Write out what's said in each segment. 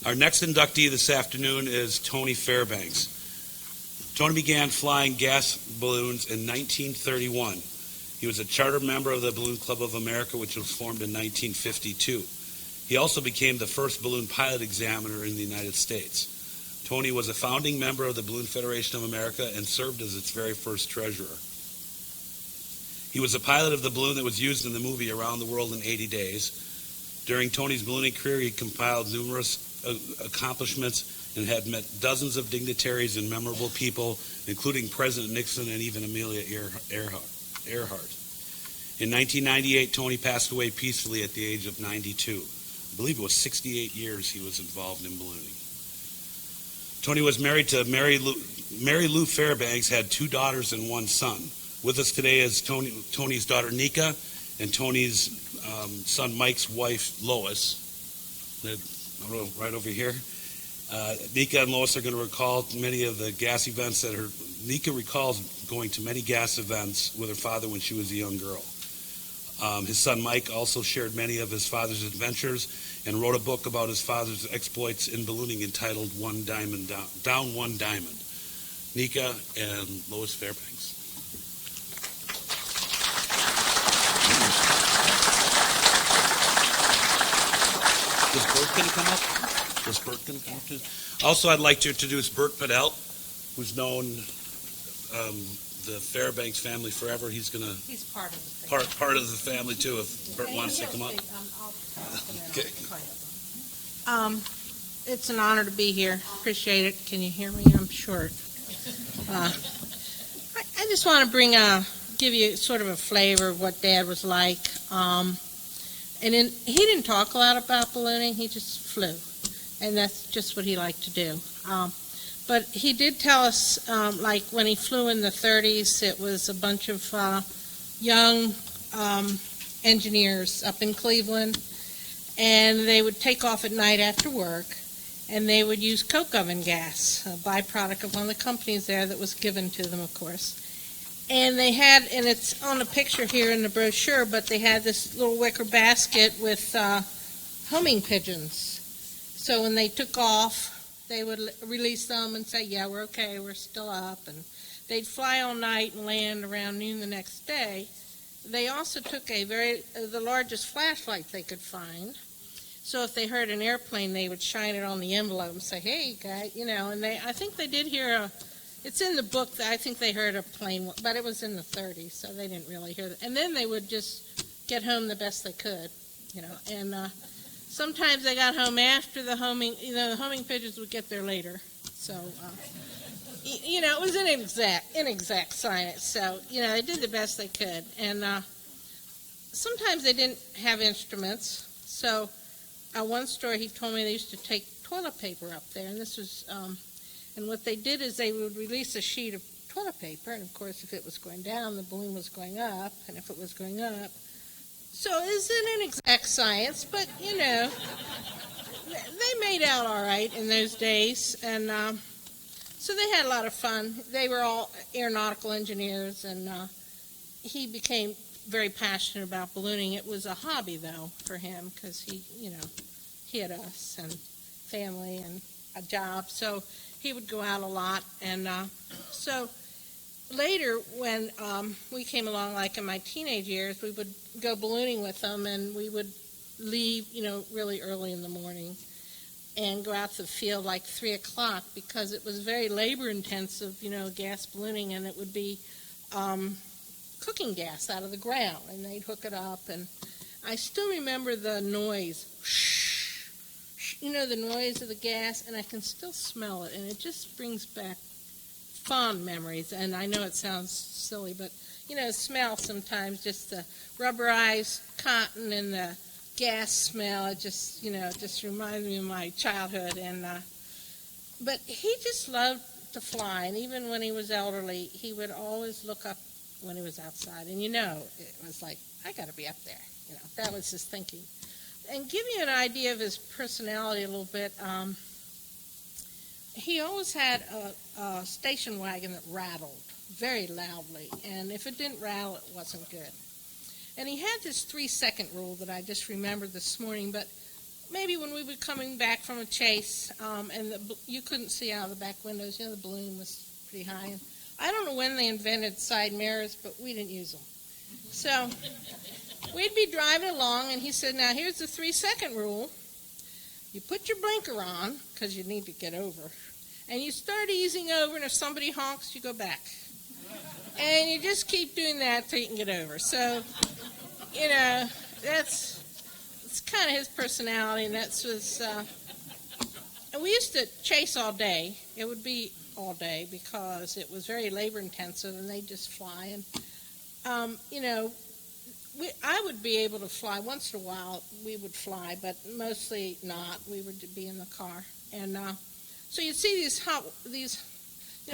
Our next inductee this afternoon is Tony Fairbanks. Tony began flying gas balloons in 1931. He was a charter member of the Balloon Club of America, which was formed in 1952. He also became the first balloon pilot examiner in the United States. Tony was a founding member of the Balloon Federation of America and served as its very first treasurer. He was a pilot of the balloon that was used in the movie Around the World in 80 Days. During Tony's ballooning career, he compiled numerous accomplishments and had met dozens of dignitaries and memorable people, including President Nixon and even Amelia Earhart. In 1998, Tony passed away peacefully at the age of 92. I believe it was 68 years he was involved in ballooning. Tony was married to Mary Lou Fairbanks, had 2 daughters and 1 son. With us today is Tony's daughter Nika and Tony's son Mike's wife Lois. Right over here. Nika and Lois are going to recall many of the gas events that Nika recalls going to many gas events with her father when she was a young girl. His son Mike also shared many of his father's adventures and wrote a book about his father's exploits in ballooning entitled Down One Diamond. Nika and Lois Fairbanks. Is Bert going to come up? Is Bert going to come up too? Also, I'd like to introduce Bert Patel, who's known the Fairbanks family forever. He's part of the family. Part of the family too. If Bert wants to come up. Okay. It's an honor to be here. Appreciate it. Can you hear me? I'm short. I just want to give you sort of a flavor of what Dad was like. He didn't talk a lot about ballooning. He just flew, and that's just what he liked to do. But he did tell us, like when he flew in the 30s, it was a bunch of young engineers up in Cleveland, and they would take off at night after work, and they would use coke oven gas, a byproduct of one of the companies there that was given to them, of course. And they had, and it's on a picture here in the brochure, but they had this little wicker basket with homing pigeons. So when they took off, they would release them and say, yeah, we're okay, we're still up. And they'd fly all night and land around noon the next day. They also took the largest flashlight they could find. So if they heard an airplane, they would shine it on the envelope and say, hey, guy, and I think they did hear it's in the book that I think they heard a plane, but it was in the 30s, so they didn't really hear that. And then they would just get home the best they could, and sometimes they got home after the homing, the homing pigeons would get there later. So, it was an inexact science. So, they did the best they could. And sometimes they didn't have instruments. So, one story he told me they used to take toilet paper up there, and this was, and what they did is they would release a sheet of toilet paper, and of course, if it was going down, the balloon was going up, and if it was going up, so it's an inexact science, but, they made out all right in those days, and so they had a lot of fun. They were all aeronautical engineers, and he became very passionate about ballooning. It was a hobby, though, for him, because he had us and family and a job, so he would go out a lot, and so later, when we came along, like in my teenage years, we would go ballooning with them, and we would leave, really early in the morning and go out to the field like 3 o'clock because it was very labor-intensive, gas ballooning, and it would be cooking gas out of the ground, and they'd hook it up, and I still remember the noise, the noise of the gas, and I can still smell it, and it just brings back fond memories. And I know it sounds silly, but smell sometimes, just the rubberized cotton and the gas smell, it just reminds me of my childhood. And but he just loved to fly, and even when he was elderly, he would always look up when he was outside, and it was like, I got to be up there. That was his thinking. And give you an idea of his personality a little bit, he always had a station wagon that rattled very loudly, and if it didn't rattle, it wasn't good. And he had this 3-second rule that I just remembered this morning, but maybe when we were coming back from a chase, and you couldn't see out of the back windows. The balloon was pretty high. And I don't know when they invented side mirrors, but we didn't use them. So we'd be driving along, and he said, now here's the 3-second rule. You put your blinker on, because you need to get over, and you start easing over, and if somebody honks, you go back. And you just keep doing that till you can get over. So, it's kind of his personality, and and we used to chase all day. It would be all day because it was very labor intensive, and they'd just fly. And, I would be able to fly. Once in a while, we would fly, but mostly not. We would be in the car. And so you'd see these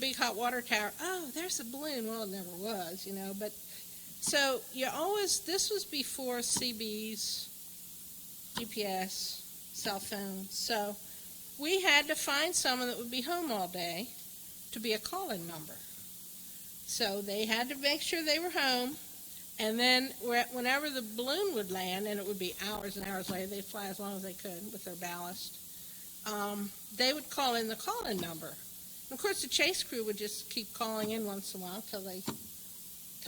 big hot water tower. Oh, there's a balloon. Well, it never was, But so this was before CBs, GPS, cell phones. So we had to find someone that would be home all day to be a call-in number. So they had to make sure they were home. And then whenever the balloon would land, and it would be hours and hours later, they'd fly as long as they could with their ballast, they would call in the call-in number. And of course, the chase crew would just keep calling in once in a while till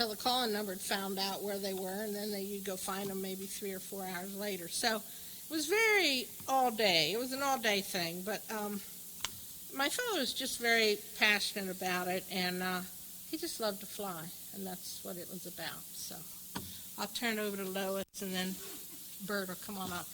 the call-in number had found out where they were, and then you'd go find them maybe 3 or 4 hours later. So it was very all day. It was an all-day thing. But my father was just very passionate about it, and he just loved to fly, and that's what it was about. So I'll turn it over to Lois, and then Bert will come on up.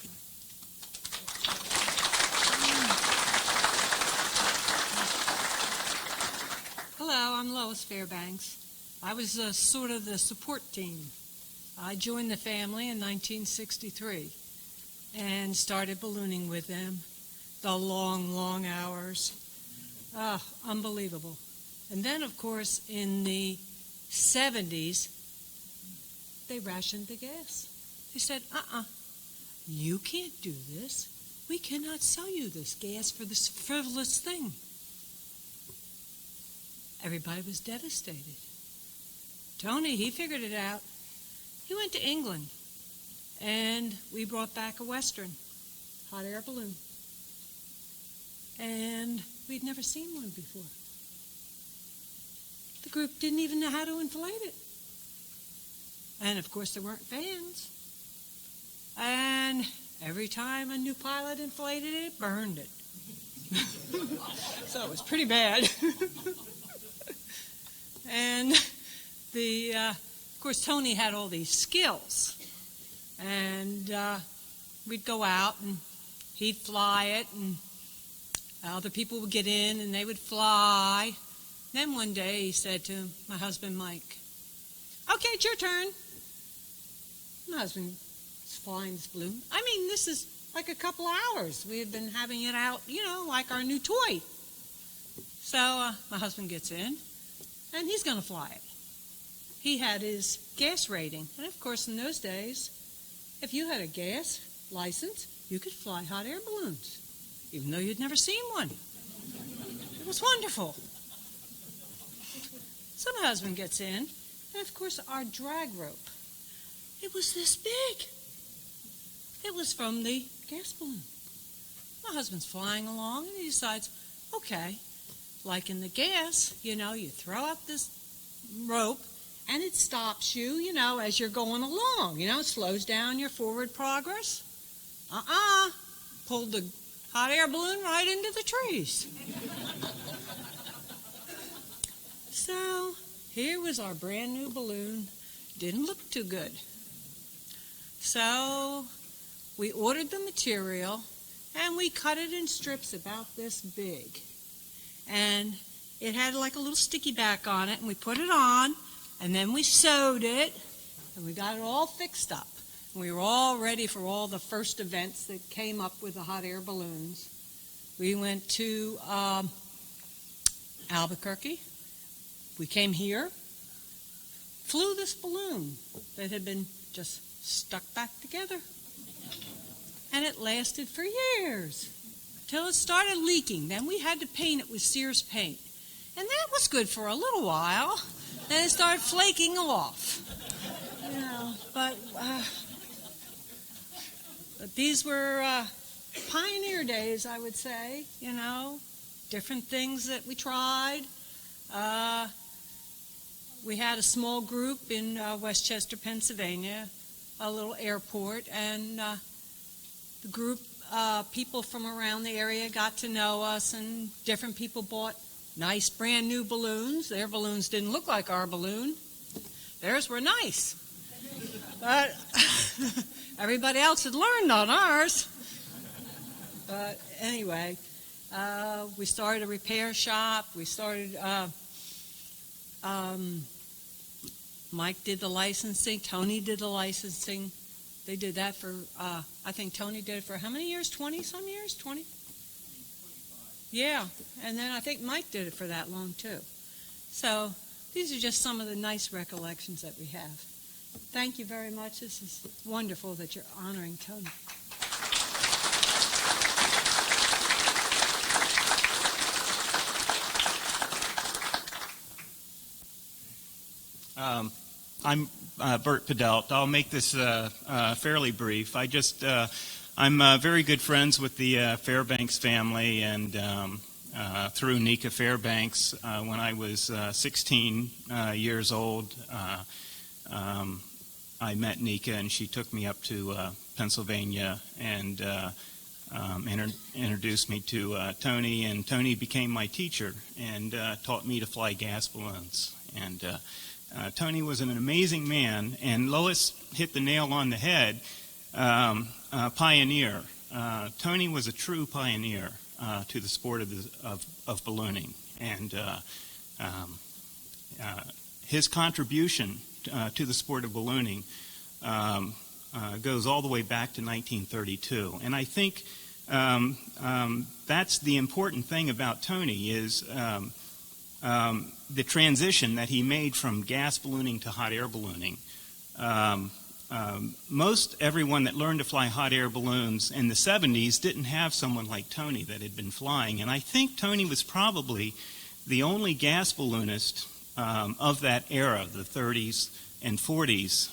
Hello, I'm Lois Fairbanks. I was sort of the support team. I joined the family in 1963 and started ballooning with them. The long, long hours. Unbelievable. And then, of course, in the 70s, they rationed the gas. They said, you can't do this. We cannot sell you this gas for this frivolous thing. Everybody was devastated. Tony, he figured it out. He went to England, and we brought back a Western hot air balloon. And we'd never seen one before. The group didn't even know how to inflate it. And, of course, there weren't fans. And every time a new pilot inflated it, it burned it. So it was pretty bad. And of course, Tony had all these skills. And we'd go out, and he'd fly it, and other people would get in, and they would fly. Then one day he said to my husband, Mike, okay, it's your turn. My husband was flying this balloon. I mean, this is like a couple hours. We had been having it out, like our new toy. So my husband gets in, and he's going to fly it. He had his gas rating. And, of course, in those days, if you had a gas license, you could fly hot air balloons, even though you'd never seen one. It was wonderful. So my husband gets in, and, of course, our drag rope, it was this big. It was from the gas balloon. My husband's flying along, and he decides, okay, like in the gas, you throw out this rope, and it stops you, as you're going along. It slows down your forward progress. Pulled the hot air balloon right into the trees. So here was our brand new balloon. Didn't look too good. So we ordered the material, and we cut it in strips about this big. And it had like a little sticky back on it, and we put it on, and then we sewed it, and we got it all fixed up. And we were all ready for all the first events that came up with the hot air balloons. We went to Albuquerque. We came here, flew this balloon that had been just stuck back together. And it lasted for years, till it started leaking. Then we had to paint it with Sears paint. And that was good for a little while. Then it started flaking off. But these were pioneer days, I would say, different things that we tried. We had a small group in Westchester, Pennsylvania, a little airport, and the group, people from around the area got to know us, and different people bought nice brand new balloons. Their balloons didn't look like our balloon. Theirs were nice. But everybody else had learned on ours. But anyway, we started a repair shop. We started, Mike did the licensing. Tony did the licensing. They did that for, I think Tony did it for how many years? 20-some years? 20? 25. Yeah, and then I think Mike did it for that long, too. So these are just some of the nice recollections that we have. Thank you very much. This is wonderful that you're honoring Tony. I'm Bert The Delt. I'll make this fairly brief. I'm very good friends with the Fairbanks family, and through Nika Fairbanks, when I was 16 years old, I met Nika, and she took me up to Pennsylvania and introduced me to Tony, and Tony became my teacher and taught me to fly gas balloons. And Tony was an amazing man, and Lois hit the nail on the head. Pioneer. Tony was a true pioneer to the sport of ballooning, and his contribution to the sport of ballooning goes all the way back to 1932. And I think that's the important thing about Tony is the transition that he made from gas ballooning to hot air ballooning. Most everyone that learned to fly hot air balloons in the 70s didn't have someone like Tony that had been flying. And I think Tony was probably the only gas balloonist of that era, the 30s and 40s.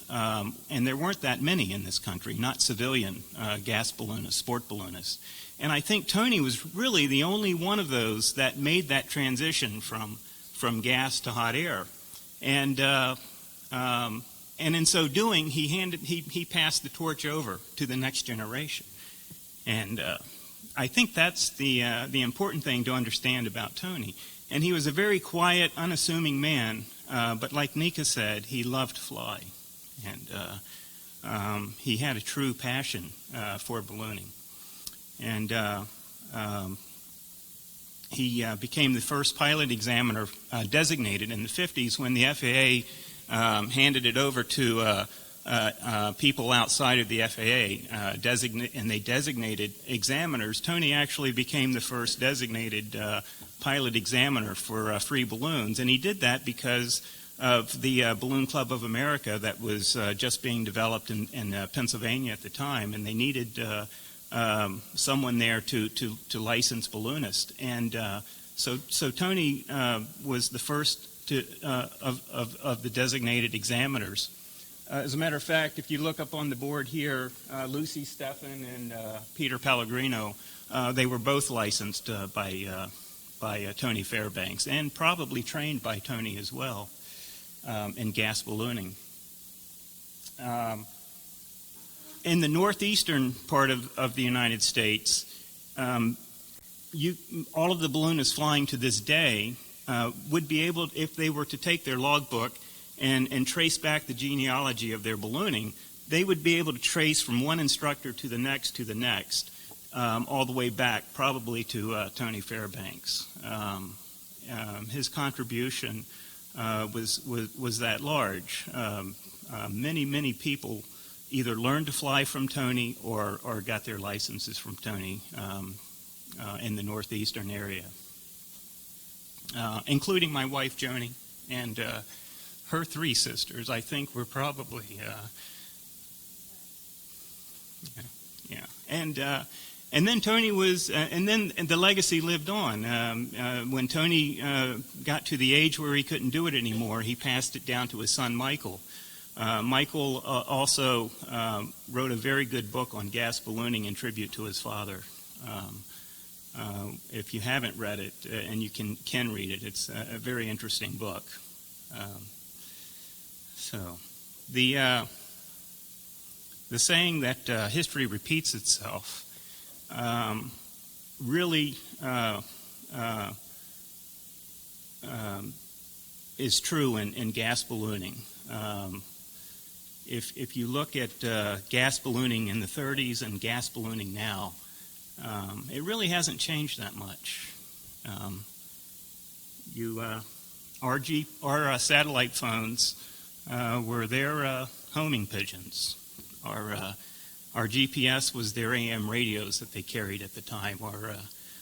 And there weren't that many in this country, not civilian gas balloonists, sport balloonists. And I think Tony was really the only one of those that made that transition from gas to hot air. And in so doing, he passed the torch over to the next generation. And I think that's the important thing to understand about Tony. And he was a very quiet, unassuming man, but like Nika said, he loved to fly. And he had a true passion for ballooning. And he became the first pilot examiner designated in the 50s when the FAA handed it over to people outside of the FAA, and they designated examiners. Tony actually became the first designated pilot examiner for free balloons, and he did that because of the Balloon Club of America that was just being developed in Pennsylvania at the time, and they needed someone there to license balloonists. And so Tony was the first of the designated examiners. As a matter of fact, if you look up on the board here, Lucy Steffen and Peter Pellegrino, they were both licensed by Tony Fairbanks, and probably trained by Tony as well in gas ballooning. In the northeastern part of the United States, all of the balloonists flying to this day would be able, if they were to take their logbook and trace back the genealogy of their ballooning, they would be able to trace from one instructor to the next, all the way back, probably to Tony Fairbanks. His contribution was that large. Many people either learned to fly from Tony or got their licenses from Tony in the northeastern area. Including my wife, Joni, and her three sisters, I think were probably, And then Tony was, and then the legacy lived on. When Tony got to the age where he couldn't do it anymore, he passed it down to his son, Michael. Michael also wrote a very good book on gas ballooning in tribute to his father. If you haven't read it, and you can read it, it's a very interesting book. So the saying that history repeats itself really is true in gas ballooning. If you look at gas ballooning in the 30s and gas ballooning now, it really hasn't changed that much. Our satellite phones were their homing pigeons. Our GPS was their AM radios that they carried at the time.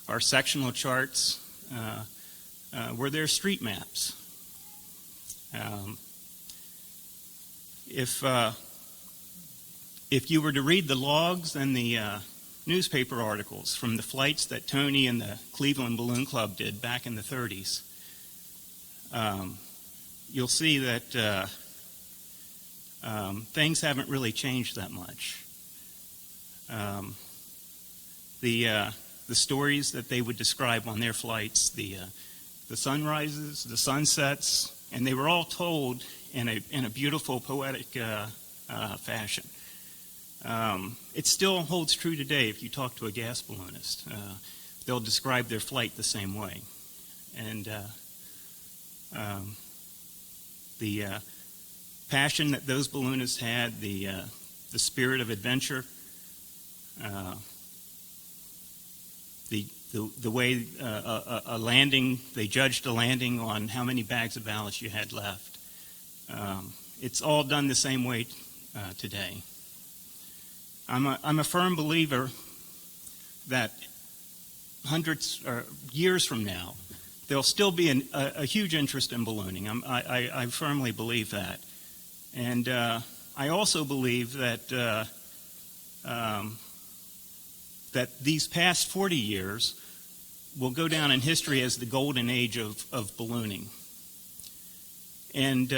Our sectional charts were their street maps. If you were to read the logs and the newspaper articles from the flights that Tony and the Cleveland Balloon Club did back in the 30s, you'll see that things haven't really changed that much. The stories that they would describe on their flights, the sunrises, the sunsets, and they were all told in a beautiful, poetic fashion. It still holds true today if you talk to a gas balloonist. They'll describe their flight the same way. And the passion that those balloonists had, the spirit of adventure, the way a landing, they judged a landing on how many bags of ballast you had left. It's all done the same way today. I'm a firm believer that hundreds or years from now, there'll still be a huge interest in ballooning. I firmly believe that. And I also believe that that these past 40 years will go down in history as the golden age of ballooning. And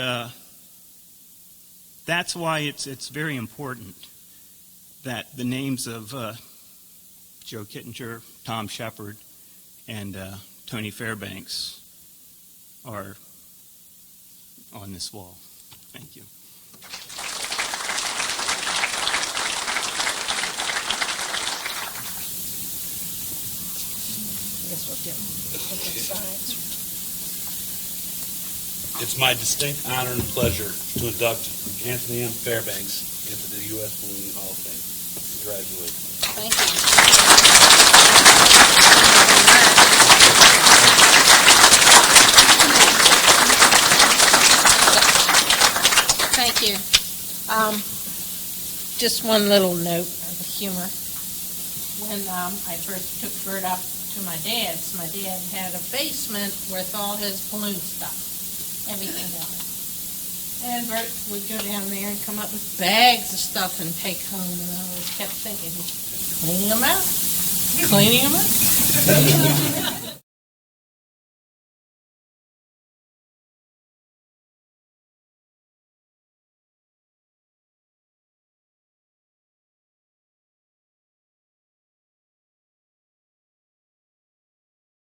that's why it's very important that the names of Joe Kittinger, Tom Shepard, and Tony Fairbanks are on this wall. Thank you. I guess we'll get sides. It's my distinct honor and pleasure to induct Anthony M. Fairbanks into the U.S. Ballooning Hall of Fame. Congratulations. Thank you. Thank you. Just one little note of humor. When I first took Bert up to my dad had a basement with all his balloon stuff, everything down there. And Bert would go down there and come up with bags of stuff and take home, and I always kept thinking, cleaning them out? Cleaning them out?